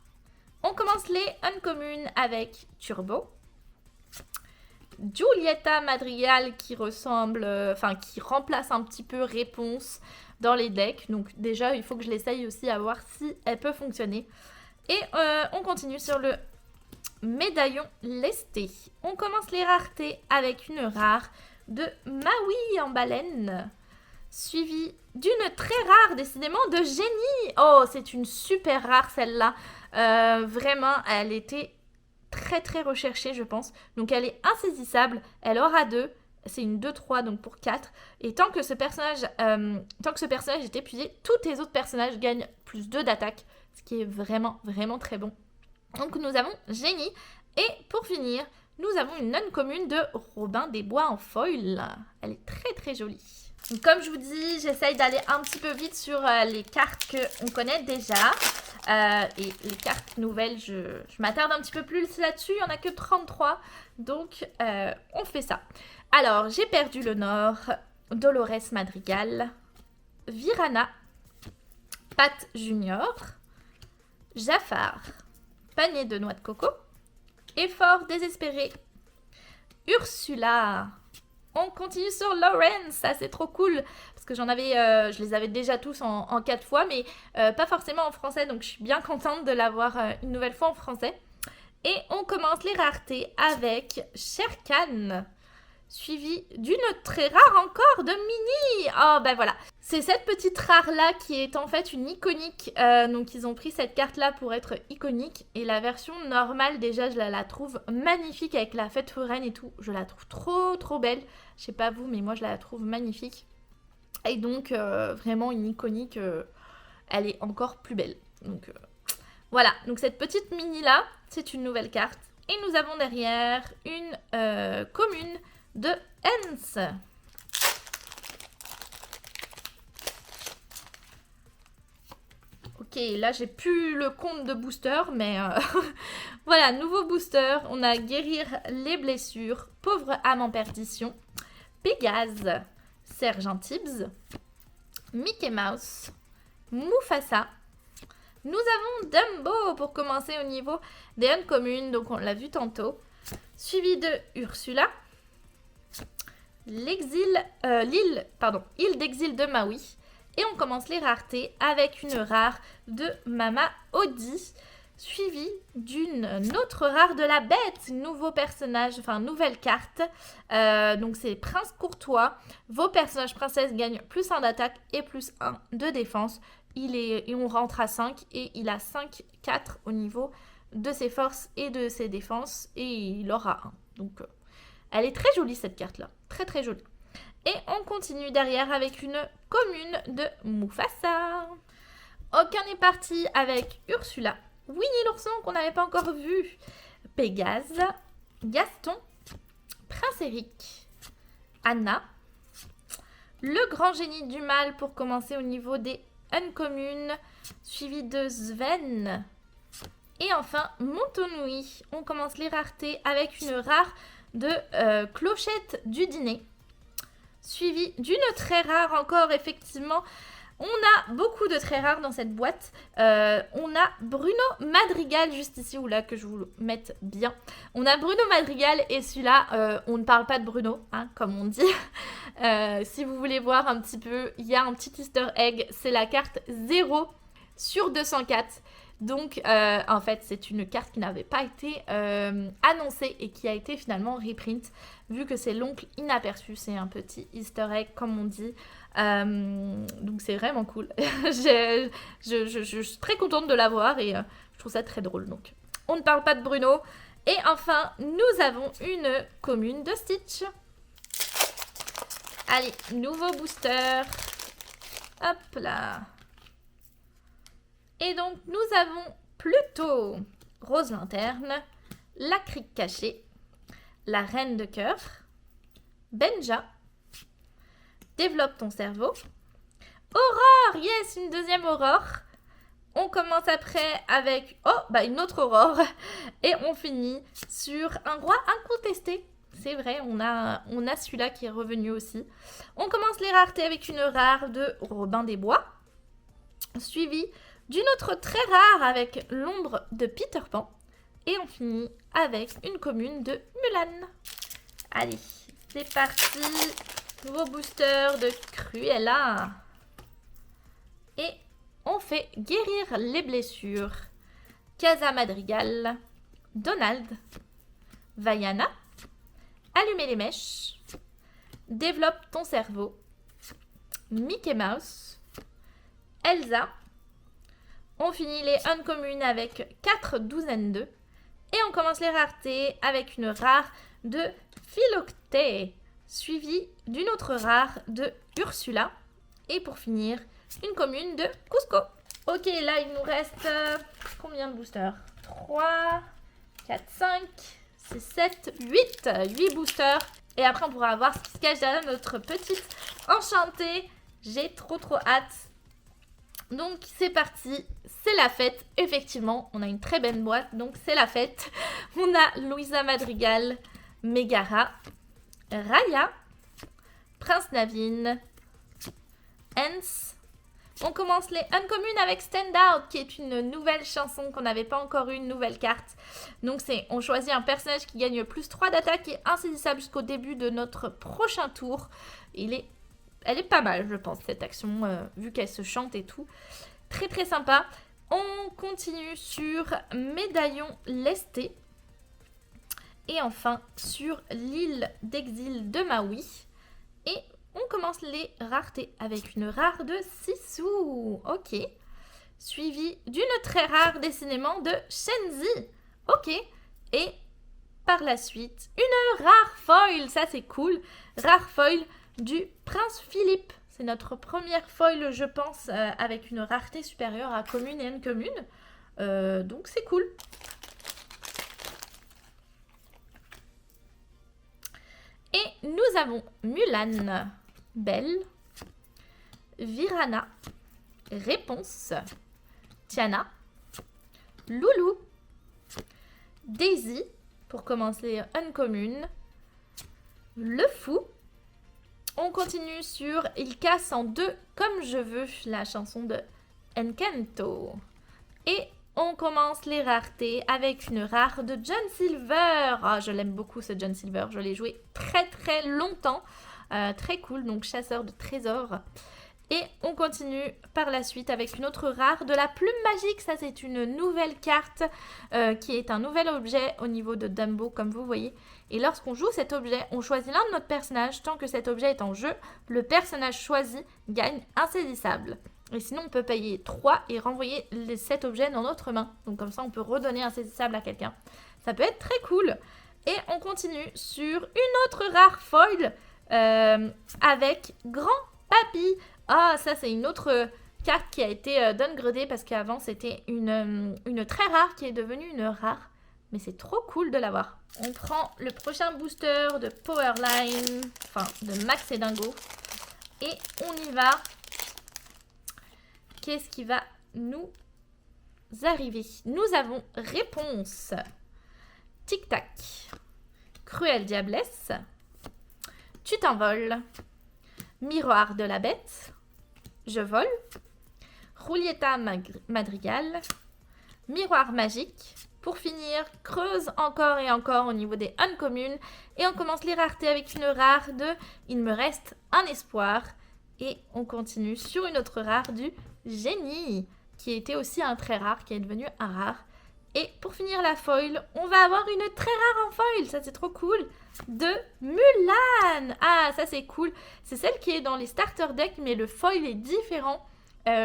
On commence les Uncommunes avec Turbo, Giulietta Madrigal qui ressemble, qui remplace un petit peu Réponse dans les decks. Donc déjà, il faut que je l'essaye aussi à voir si elle peut fonctionner. Et on continue sur le Médaillon Lesté. On commence les raretés avec une rare de Maui en baleine, suivie d'une très rare, décidément, de Génie. Oh, c'est une super rare celle-là. Vraiment, elle était très très recherchée, je pense. Donc elle est insaisissable, elle aura 2. C'est une 2-3, donc pour 4. Et tant que ce personnage est épuisé, tous les autres personnages gagnent plus 2 d'attaque, ce qui est vraiment vraiment très bon. Donc nous avons Génie. Et pour finir, nous avons une non commune de Robin des Bois en foil. Elle est très très jolie. Donc, comme je vous dis, j'essaye d'aller un petit peu vite sur les cartes qu'on connaît déjà. Et les cartes nouvelles, je m'attarde un petit peu plus là-dessus. Il n'y en a que 33. Donc, on fait ça. Alors, j'ai perdu le Nord. Dolores Madrigal. Virana. Pat Junior. Jafar. Panier de noix de coco. Effort désespéré. Ursula. On continue sur Lawrence, ça c'est trop cool, parce que je les avais déjà tous en 4 fois, mais pas forcément en français, donc je suis bien contente de l'avoir une nouvelle fois en français. Et on commence les raretés avec Sherkan, suivi d'une très rare encore de Mini. Oh ben voilà, c'est cette petite rare là qui est en fait une iconique, donc ils ont pris cette carte là pour être iconique, et la version normale déjà je la trouve magnifique avec la fête foraine et tout, je la trouve trop trop belle, je sais pas vous mais moi je la trouve magnifique, et donc vraiment une iconique, elle est encore plus belle, donc voilà, donc cette petite Mini là c'est une nouvelle carte, et nous avons derrière une commune de Hens. Ok, là j'ai plus le compte de booster, mais voilà, nouveau booster. On a guérir les blessures, pauvre âme en perdition, Pégase, Sergent Tibbs, Mickey Mouse, Mufasa. Nous avons Dumbo pour commencer au niveau des uncommunes, donc on l'a vu tantôt, suivi de Ursula. Île d'exil de Maui. Et on commence les raretés avec une rare de Mama Audi, suivie d'une autre rare de la bête, nouveau personnage, nouvelle carte. Donc c'est Prince Courtois. Vos personnages princesses gagnent plus 1 d'attaque et plus 1 de défense. Et on rentre à 5 et il a 5-4 au niveau de ses forces et de ses défenses, et il aura 1. Donc elle est très jolie cette carte là, très très jolie. Et on continue derrière avec une commune de Mufasa. Ok, on est parti avec Ursula, Winnie l'ourson qu'on n'avait pas encore vu, Pégase, Gaston, Prince Eric, Anna, le grand génie du mal pour commencer au niveau des uncommunes, suivi de Sven. Et enfin, Montonui. On commence les raretés avec une rare de Clochette du dîner, suivi d'une très rare encore, effectivement. On a beaucoup de très rares dans cette boîte. On a Bruno Madrigal juste ici, ou là que je vous le mette bien. On a Bruno Madrigal, et celui-là, on ne parle pas de Bruno, hein, comme on dit. Si vous voulez voir un petit peu, il y a un petit easter egg, c'est la carte 0 sur 204. Donc, en fait, c'est une carte qui n'avait pas été annoncée et qui a été finalement reprint, vu que c'est l'oncle inaperçu. C'est un petit easter egg, comme on dit. Donc, c'est vraiment cool. je suis très contente de l'avoir, et je trouve ça très drôle. Donc, on ne parle pas de Bruno. Et enfin, nous avons une commune de Stitch. Allez, nouveau booster. Hop là. Et donc, nous avons Pluto, Rose Lanterne, la Crique Cachée, la Reine de Cœur, Benja, Développe ton cerveau, Aurore, yes, une deuxième Aurore. On commence après avec une autre Aurore et on finit sur un roi incontesté. C'est vrai, on a celui-là qui est revenu aussi. On commence les raretés avec une rare de Robin des Bois, suivie d'une autre très rare avec l'ombre de Peter Pan. Et on finit avec une commune de Mulan. Allez, c'est parti. Nouveau booster de Cruella. Et on fait guérir les blessures. Casa Madrigal, Donald, Vaiana, Allumer les mèches, Développe ton cerveau, Mickey Mouse, Elsa. On finit les uncommunes avec 4 douzaines d'œufs. Et on commence les raretés avec une rare de Philoctée, suivie d'une autre rare de Ursula. Et pour finir, une commune de Cusco. Ok, là, il nous reste combien de boosters? 3, 4, 5, 6, 7, 8 boosters. Et après, on pourra avoir ce qui se cache derrière notre petite enchantée. J'ai trop hâte. Donc, c'est parti. C'est la fête. Effectivement, on a une très belle boîte. Donc, c'est la fête. On a Louisa Madrigal, Megara, Raya, Prince Naveen, Hans. On commence les uncommunes avec Stand Out, qui est une nouvelle chanson qu'on n'avait pas encore eu, une nouvelle carte. Donc on choisit un personnage qui gagne plus 3 d'attaque et insaisissable jusqu'au début de notre prochain tour. Elle est pas mal, je pense, cette action, vu qu'elle se chante et tout. Très sympa. On continue sur Médaillon Lesté. Et enfin, sur l'île d'exil de Maui. Et on commence les raretés avec une rare de Sissou. Ok. Suivi d'une très rare décidément de Shenzi. Ok. Et par la suite, une rare foil. Ça, c'est cool. Rare foil du Prince Philippe. C'est notre première foil, je pense, avec une rareté supérieure à commune et uncommune. Donc, c'est cool. Et nous avons Mulan, Belle, Virana, Réponse, Tiana, Loulou, Daisy, pour commencer uncommune, Le Fou. On continue sur Il casse en deux comme je veux, la chanson de Encanto. Et on commence les raretés avec une rare de John Silver. Ah, je l'aime beaucoup ce John Silver, je l'ai joué très longtemps. Très cool, donc chasseur de trésors. Et on continue par la suite avec une autre rare de la plume magique. Ça, c'est une nouvelle carte qui est un nouvel objet au niveau de Dumbo, comme vous voyez. Et lorsqu'on joue cet objet, on choisit l'un de notre personnage. Tant que cet objet est en jeu, le personnage choisi gagne insaisissable. Et sinon, on peut payer 3 et renvoyer cet objet dans notre main. Donc comme ça, on peut redonner insaisissable à quelqu'un. Ça peut être très cool. Et on continue sur une autre rare foil avec Grand Papy. Ah, ça, c'est une autre carte qui a été downgradée parce qu'avant, c'était une très rare qui est devenue une rare. Mais c'est trop cool de l'avoir. On prend le prochain booster de Powerline, enfin de Max et Dingo. Et on y va. Qu'est-ce qui va nous arriver? Nous avons Réponse, Tic Tac, Cruelle Diablesse, Tu t'envoles, Miroir de la Bête, Je vole, Roulietta Madrigal, Miroir magique. Pour finir, creuse encore et encore au niveau des uncommunes. Et on commence les raretés avec une rare de Il me reste un espoir. Et on continue sur une autre rare du Génie, qui était aussi un très rare, qui est devenu un rare. Et pour finir la foil, on va avoir une très rare en foil, ça c'est trop cool, de Mulan. Ah, ça c'est cool. C'est celle qui est dans les starter decks, mais le foil est différent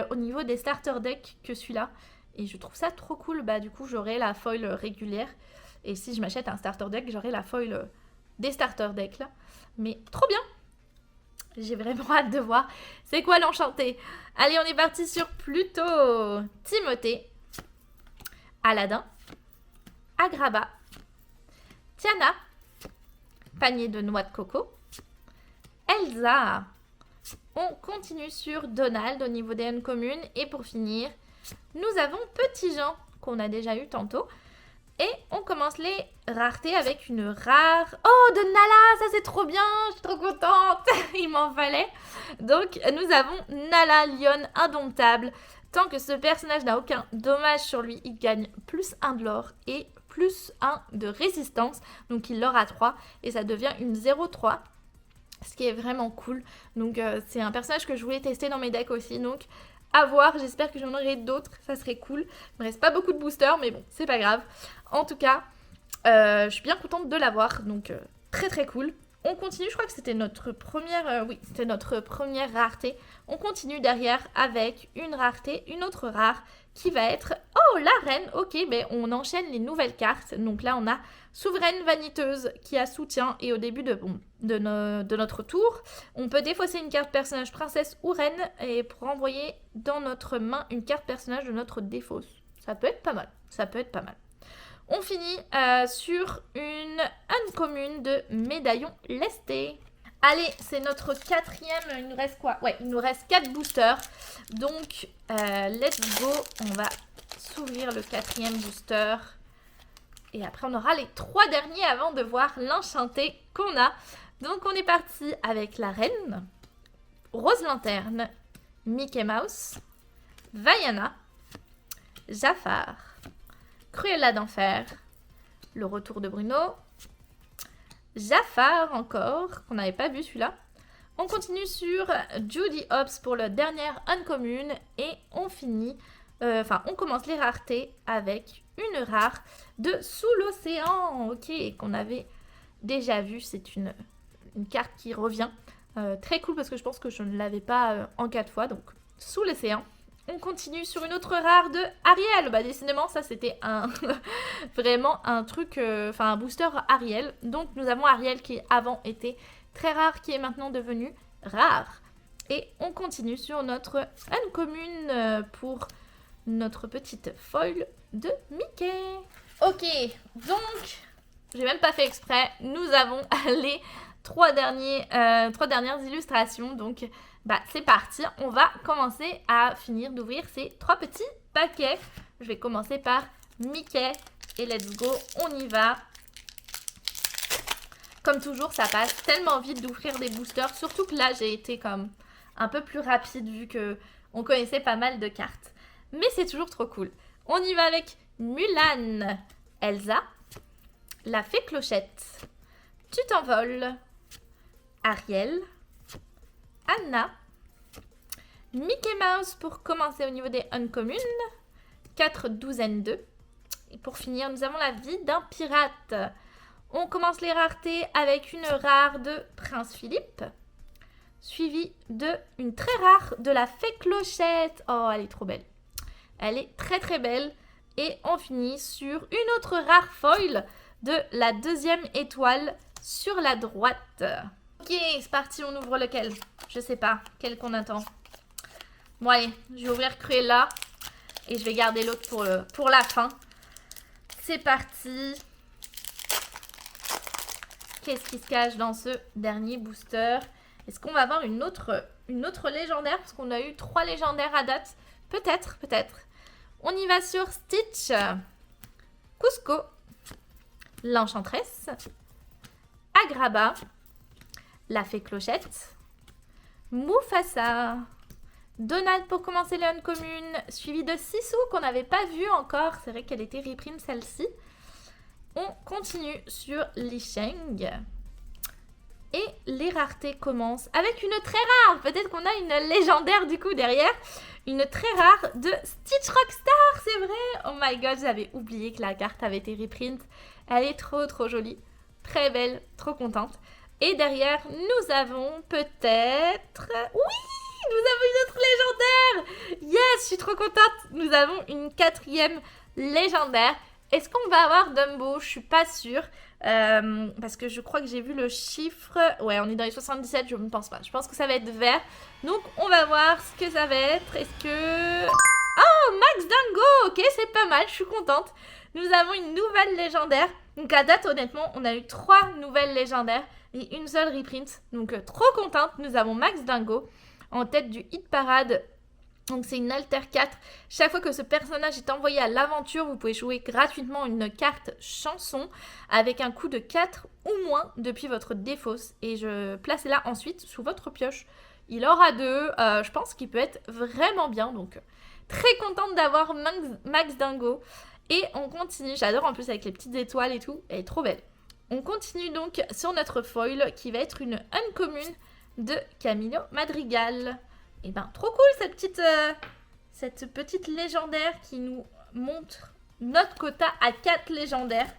au niveau des starter decks que celui-là. Et je trouve ça trop cool. Bah du coup, j'aurai la foil régulière. Et si je m'achète un starter deck, j'aurai la foil des starter decks là. Mais trop bien. J'ai vraiment hâte de voir c'est quoi l'enchanté. Allez, on est parti sur Pluto. Timothée, Aladdin, Agrabah, Tiana, panier de noix de coco, Elsa. On continue sur Donald au niveau des uncommunes. Et pour finir, nous avons Petit Jean qu'on a déjà eu tantôt. Et on commence les raretés avec une rare... Oh, de Nala, ça c'est trop bien, je suis trop contente. Il m'en fallait. Donc, nous avons Nala, lionne indomptable. Tant que ce personnage n'a aucun dommage sur lui, il gagne plus 1 de l'or et plus 1 de résistance. Donc, il l'aura 3 et ça devient une 0-3. Ce qui est vraiment cool. Donc, c'est un personnage que je voulais tester dans mes decks aussi. Donc, à voir, j'espère que j'en aurai d'autres, ça serait cool. Il me reste pas beaucoup de boosters, mais bon, c'est pas grave. En tout cas, je suis bien contente de l'avoir, donc très très cool. On continue, je crois que c'était notre première, oui, c'était notre première rareté. On continue derrière avec une rareté, une autre rare, qui va être, oh, la reine, ok, ben on enchaîne les nouvelles cartes. Donc là, on a Souveraine Vaniteuse qui a soutien, et au début de notre tour, on peut défausser une carte personnage princesse ou reine, et pour envoyer dans notre main une carte personnage de notre défausse. Ça peut être pas mal, ça peut être pas mal. On finit sur une uncommune de Médaillon Lesté. Allez, c'est notre 4e, il nous reste quoi? Ouais, il nous reste 4 boosters. Donc, let's go, on va s'ouvrir le 4e booster. Et après, on aura les 3 derniers avant de voir l'enchanté qu'on a. Donc, on est parti avec la reine, Rose Lanterne, Mickey Mouse, Vaiana, Jafar, Cruella d'Enfer, le retour de Bruno, Jafar encore, qu'on n'avait pas vu celui-là. On continue sur Judy Hopps pour le dernier uncommune et on finit, on commence les raretés avec une rare de Sous l'océan, ok, qu'on avait déjà vu. C'est une carte qui revient, très cool parce que je pense que je ne l'avais pas en 4 fois, donc Sous l'océan. On continue sur une autre rare de Ariel. Bah décidément, ça c'était vraiment un truc, un booster Ariel. Donc nous avons Ariel qui avant était très rare, qui est maintenant devenu rare. Et on continue sur notre uncommune pour notre petite foil de Mickey. Ok, donc, j'ai même pas fait exprès, nous avons les 3 dernières illustrations. Donc, bah, c'est parti, on va commencer à finir d'ouvrir ces 3 petits paquets. Je vais commencer par Mickey et let's go, on y va. Comme toujours, ça passe tellement vite d'ouvrir des boosters, surtout que là, j'ai été comme un peu plus rapide vu que on connaissait pas mal de cartes. Mais c'est toujours trop cool. On y va avec Mulan, Elsa, la fée Clochette, Tu t'envoles, Ariel, Anna, Mickey Mouse pour commencer au niveau des uncommunes, 4 douzaines 2. Et pour finir, nous avons la vie d'un pirate. On commence les raretés avec une rare de Prince Philippe, suivie de une très rare de la fée Clochette. Oh, elle est trop belle. Elle est très très belle. Et on finit sur une autre rare foil de la 2e étoile sur la droite. Ok, c'est parti, on ouvre lequel? Je sais pas, quel qu'on attend. Bon allez, je vais ouvrir Cruella et je vais garder l'autre pour la fin. C'est parti. Qu'est-ce qui se cache dans ce dernier booster? Est-ce qu'on va avoir une autre légendaire? Parce qu'on a eu 3 légendaires à date. Peut-être, peut-être. On y va sur Stitch, Cusco, l'Enchantresse, Agrabah, la fée Clochette, Mufasa, Donald pour commencer les uncommunes, suivi de Sisu qu'on n'avait pas vu encore. C'est vrai qu'elle était reprint celle-ci. On continue sur Li Sheng. Et les raretés commencent avec une très rare. Peut-être qu'on a une légendaire du coup derrière. Une très rare de Stitch Rockstar, c'est vrai. Oh my god, j'avais oublié que la carte avait été reprint. Elle est trop trop jolie. Très belle, trop contente. Et derrière, nous avons peut-être... Oui, nous avons une autre légendaire. Yes, je suis trop contente. Nous avons une 4e légendaire. Est-ce qu'on va avoir Dumbo? Je suis pas sûre. Parce que je crois que j'ai vu le chiffre. Ouais, on est dans les 77, je ne pense pas. Je pense que ça va être vert. Donc, on va voir ce que ça va être. Est-ce que... Oh, Max Dingo! Ok, c'est pas mal, je suis contente. Nous avons une nouvelle légendaire. Donc, à date, honnêtement, on a eu 3 nouvelles légendaires et une seule reprint. Donc, trop contente. Nous avons Max Dingo en tête du hit parade. Donc c'est une alter 4. Chaque fois que ce personnage est envoyé à l'aventure, vous pouvez jouer gratuitement une carte chanson avec un coût de 4 ou moins depuis votre défausse. Et je place là ensuite sous votre pioche. Il aura 2. Je pense qu'il peut être vraiment bien. Donc très contente d'avoir Max Dingo. Et on continue. J'adore en plus avec les petites étoiles et tout. Elle est trop belle. On continue donc sur notre foil qui va être une uncommon de Camilo Madrigal. Et ben trop cool cette petite légendaire qui nous montre notre quota à 4 légendaires.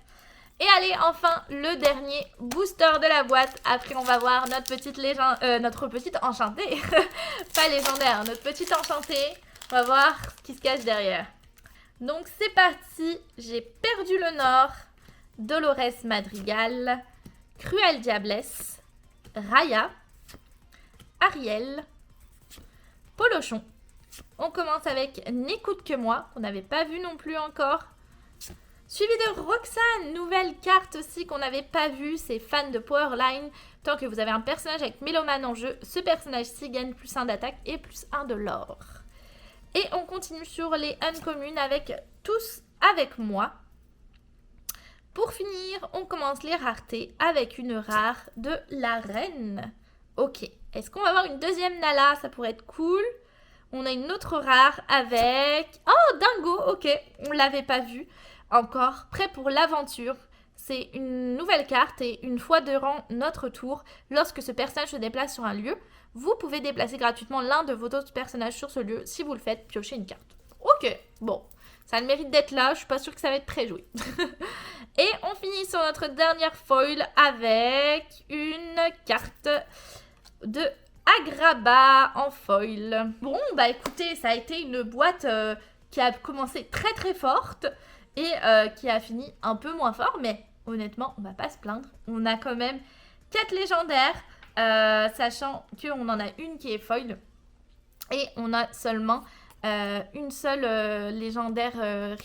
Et allez, enfin, le dernier booster de la boîte. Après, on va voir notre petite enchantée. Pas légendaire, notre petite enchantée. On va voir ce qui se cache derrière. Donc, c'est parti. J'ai perdu le Nord. Dolores Madrigal. Cruelle Diablesse. Raya. Ariel. Polochon. On commence avec N'écoute que moi, qu'on n'avait pas vu non plus encore. Suivi de Roxane, nouvelle carte aussi qu'on n'avait pas vue, c'est fan de Powerline. Tant que vous avez un personnage avec Mélomane en jeu, ce personnage-ci gagne +1 d'attaque et +1 de l'or. Et on continue sur les uncommons avec Tous avec moi. Pour finir, on commence les raretés avec une rare de la reine. Ok. Est-ce qu'on va avoir une deuxième Nala? Ça pourrait être cool. On a une autre rare avec... Oh, Dingo. Ok, on ne l'avait pas vu encore. Prêt pour l'aventure. C'est une nouvelle carte et une fois durant notre tour, lorsque ce personnage se déplace sur un lieu, vous pouvez déplacer gratuitement l'un de vos autres personnages sur ce lieu. Si vous le faites, piochez une carte. Ok, bon. Ça a le mérite d'être là. Je suis pas sûre que ça va être très joué. Et on finit sur notre dernière foil avec une carte... de Agrabah en foil. Bon, bah écoutez, ça a été une boîte qui a commencé très très forte et qui a fini un peu moins fort, mais honnêtement, on va pas se plaindre. On a quand même 4 légendaires, sachant qu'on en a une qui est foil et on a seulement une seule légendaire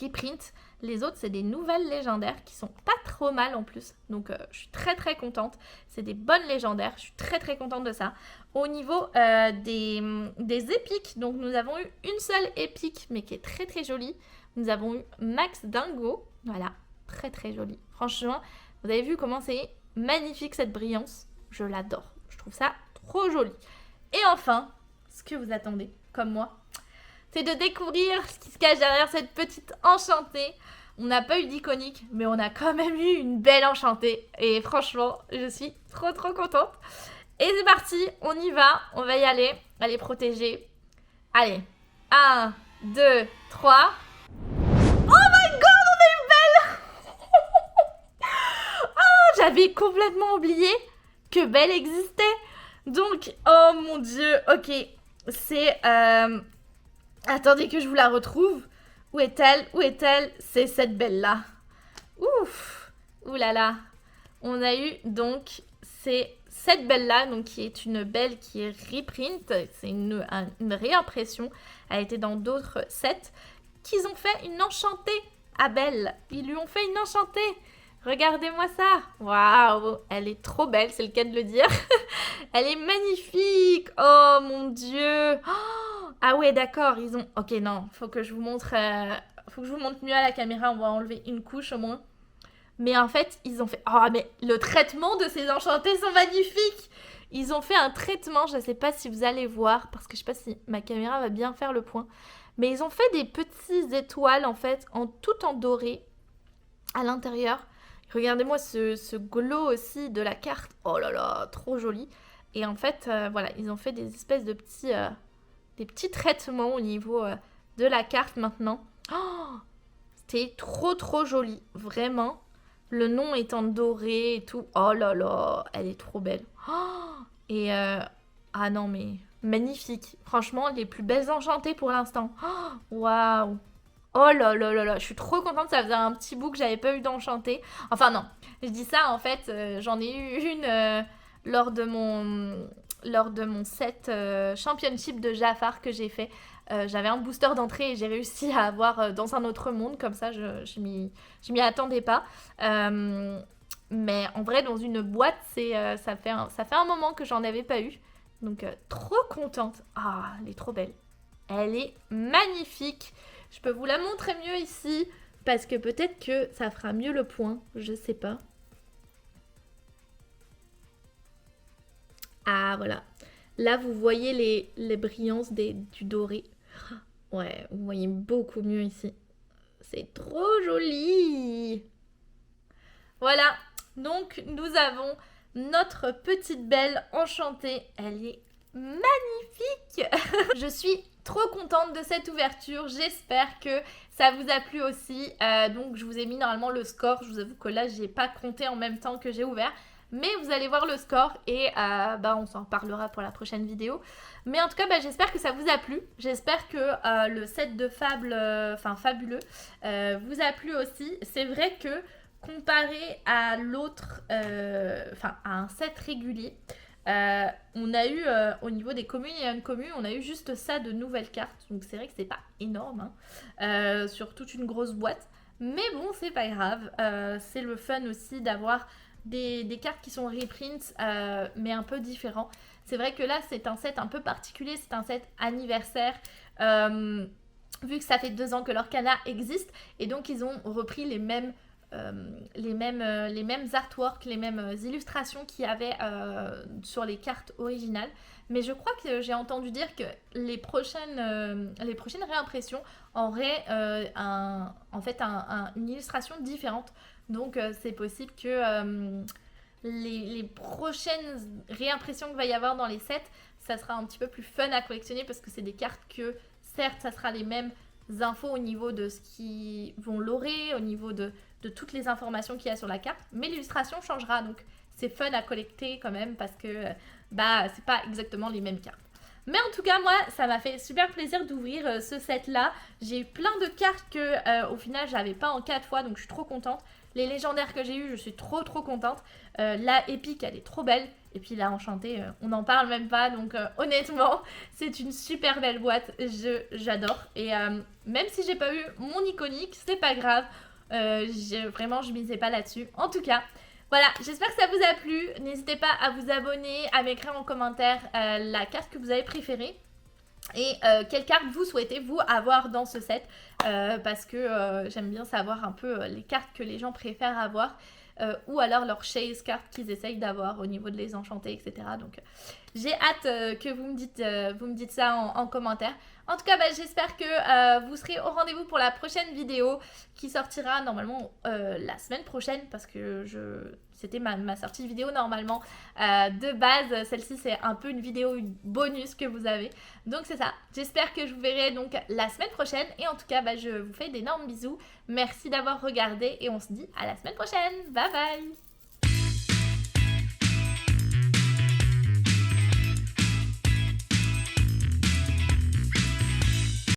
reprint. Les autres, c'est des nouvelles légendaires qui sont pas trop mal en plus. Donc, je suis très très contente. C'est des bonnes légendaires. Je suis très très contente de ça. Au niveau des épiques, donc nous avons eu une seule épique, mais qui est très très jolie. Nous avons eu Max Dingo. Voilà, très très jolie. Franchement, vous avez vu comment c'est magnifique cette brillance. Je l'adore. Je trouve ça trop joli. Et enfin, ce que vous attendez, comme moi, c'est de découvrir ce qui se cache derrière cette petite enchantée. On n'a pas eu d'iconique, mais on a quand même eu une belle enchantée. Et franchement, je suis trop trop contente. Et c'est parti, on y va, on va y aller. Allez, protéger. Allez, 1, 2, 3. Oh my god, on a une belle. Oh, j'avais complètement oublié que Belle existait. Donc, oh mon dieu, ok. C'est... Attendez que je vous la retrouve. Où est-elle? Où est-elle? C'est cette belle-là. Ouf! Ouh là là. On a eu donc cette belle-là, donc qui est une belle qui est reprint. C'est une réimpression. Elle a été dans d'autres sets. Qu'ils ont fait une enchantée à Belle. Ils lui ont fait une enchantée. Regardez-moi ça. Waouh! Elle est trop belle, c'est le cas de le dire. Elle est magnifique. Oh mon dieu. Oh, ah ouais, d'accord, ils ont... Ok, non, faut que je vous montre mieux à la caméra. On va enlever une couche au moins. Mais en fait, ils ont fait... Oh, mais le traitement de ces enchantés sont magnifiques. Ils ont fait un traitement, je ne sais pas si vous allez voir, parce que je ne sais pas si ma caméra va bien faire le point. Mais ils ont fait des petites étoiles, en fait, tout en doré, à l'intérieur. Regardez-moi ce glow aussi de la carte. Oh là là, trop joli. Et en fait, voilà, ils ont fait des espèces de petits traitements au niveau de la carte maintenant. Oh, c'était trop trop joli, vraiment. Le nom étant doré et tout. Oh là là, elle est trop belle. Oh, et ah non mais magnifique. Franchement, les plus belles enchantées pour l'instant. Oh, waouh. Oh là là là là, je suis trop contente, ça faisait un petit bout que j'avais pas eu d'enchanté. Enfin non, je dis ça en fait, j'en ai eu une lors de mon set championship de Jafar que j'ai fait. J'avais un booster d'entrée et j'ai réussi à avoir dans un autre monde, comme ça je m'y attendais pas. Mais en vrai, dans une boîte, ça fait un moment que j'en avais pas eu. Donc trop contente. Ah, elle est trop belle. Elle est magnifique. Je peux vous la montrer mieux ici parce que peut-être que ça fera mieux le point. Je sais pas. Ah voilà. Là, vous voyez les brillances du doré. Ouais, vous voyez beaucoup mieux ici. C'est trop joli. Voilà. Donc, nous avons notre petite belle enchantée. Elle est magnifique. Je suis trop contente de cette ouverture. J'espère que ça vous a plu aussi. Donc, je vous ai mis normalement le score. Je vous avoue que là, j'ai pas compté en même temps que j'ai ouvert. Mais vous allez voir le score et on s'en parlera pour la prochaine vidéo. Mais en tout cas, j'espère que ça vous a plu. J'espère que le set de fabuleux, vous a plu aussi. C'est vrai que comparé à l'autre, à un set régulier, on a eu au niveau des communes et incommunes, on a eu juste ça de nouvelles cartes. Donc c'est vrai que c'est pas énorme sur toute une grosse boîte. Mais bon, c'est pas grave. C'est le fun aussi d'avoir des cartes qui sont reprints, mais un peu différents. C'est vrai que là, c'est un set un peu particulier, c'est un set anniversaire. Vu que ça fait 2 ans que l'Orcana existe, et donc ils ont repris les mêmes artworks, les mêmes illustrations qu'il y avait sur les cartes originales. Mais je crois que j'ai entendu dire que les prochaines réimpressions auraient une illustration différente. Donc c'est possible que les prochaines réimpressions qu'il va y avoir dans les sets, ça sera un petit peu plus fun à collectionner parce que c'est des cartes que, certes, ça sera les mêmes infos au niveau de ce qu'ils vont lorer, au niveau de toutes les informations qu'il y a sur la carte, mais l'illustration changera, donc c'est fun à collecter quand même parce que c'est pas exactement les mêmes cartes. Mais en tout cas, moi, ça m'a fait super plaisir d'ouvrir ce set-là. J'ai eu plein de cartes que, au final, j'avais pas en 4 fois, donc je suis trop contente. Les légendaires que j'ai eu, je suis trop contente. La épique, elle est trop belle. Et puis la enchantée, on n'en parle même pas. Donc honnêtement, c'est une super belle boîte. J'adore. Et même si j'ai pas eu mon iconique, c'est pas grave. Vraiment, je misais pas là-dessus. En tout cas, voilà, j'espère que ça vous a plu. N'hésitez pas à vous abonner, à m'écrire en commentaire la carte que vous avez préférée. Et quelle carte vous souhaitez vous avoir dans ce set, parce que j'aime bien savoir un peu les cartes que les gens préfèrent avoir, ou alors leurs chase cartes qu'ils essayent d'avoir au niveau de les enchanter, etc. Donc j'ai hâte que vous me dites ça en commentaire. En tout cas, j'espère que vous serez au rendez-vous pour la prochaine vidéo qui sortira normalement la semaine prochaine, parce que c'était ma sortie vidéo normalement. De base, celle-ci c'est un peu une vidéo bonus que vous avez. Donc c'est ça. J'espère que je vous verrai donc la semaine prochaine. Et en tout cas, je vous fais d'énormes bisous. Merci d'avoir regardé et on se dit à la semaine prochaine. Bye bye!